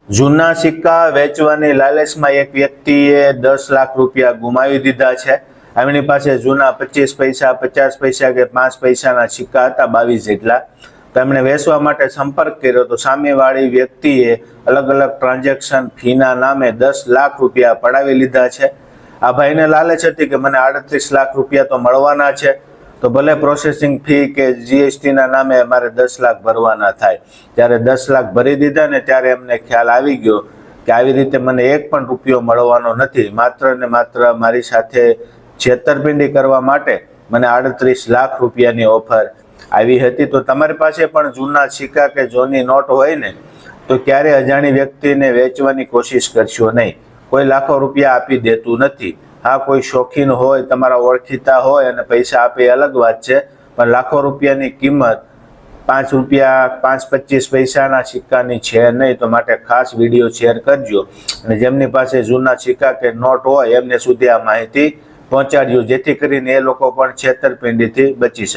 જૂના સિક્કા વેચવાની લાલચમાં એક વ્યક્તિએ 10 લાખ રૂપિયા ગુમાવી દીધા છે। એમની પાસે જૂના 25 પૈસા, 50 પૈસા કે 5 પૈસાના સિક્કા હતા 22 જેટલા। તો એમણે વેચવા માટે સંપર્ક કર્યો તો સામેવાળી વ્યક્તિએ અલગ અલગ ટ્રાન્ઝેક્શન ફીના નામે 10 લાખ રૂપિયા પડાવી લીધા છે। આ ભાઈને લાલચ હતી કે મને 38 લાખ રૂપિયા તો મળવાના છે, તો ભલે પ્રોસેસિંગ ફી કે જીએસટીના નામે મારે 10 લાખ ભરવાના થાય। ત્યારે 10 લાખ ભરી દીધા ને ત્યારે એમને ખ્યાલ આવી ગયો કે આવી રીતે મને એક પણ રૂપિયો મળવાનો નથી, માત્ર ને માત્ર મારી સાથે છેતરપિંડી કરવા માટે મને 38 લાખ રૂપિયાની ઓફર આવી હતી। તો તમારી પાસે પણ જૂના સિક્કા કે જૂની નોટ હોય ને તો ક્યારે અજાણી વ્યક્તિને વેચવાની કોશિશ કરશો નહીં। કોઈ લાખો રૂપિયા આપી દેતું નથી। હા, કોઈ શોખીન હોય, તમારા ઓળખીતા હોય અને પૈસા આપે એ અલગ વાત છે, પણ લાખો રૂપિયાની કિંમત 5 રૂપિયા 5-25 પૈસાના સિક્કાની છે નહીં। તો માટે ખાસ વિડીયો શેર કરજો અને જેમની પાસે જૂના સિક્કા કે નોટ હોય એમને સુધી આ માહિતી પહોંચાડજો, જેથી કરીને એ લોકો પણ છેતરપિંડીથી બચી શકે।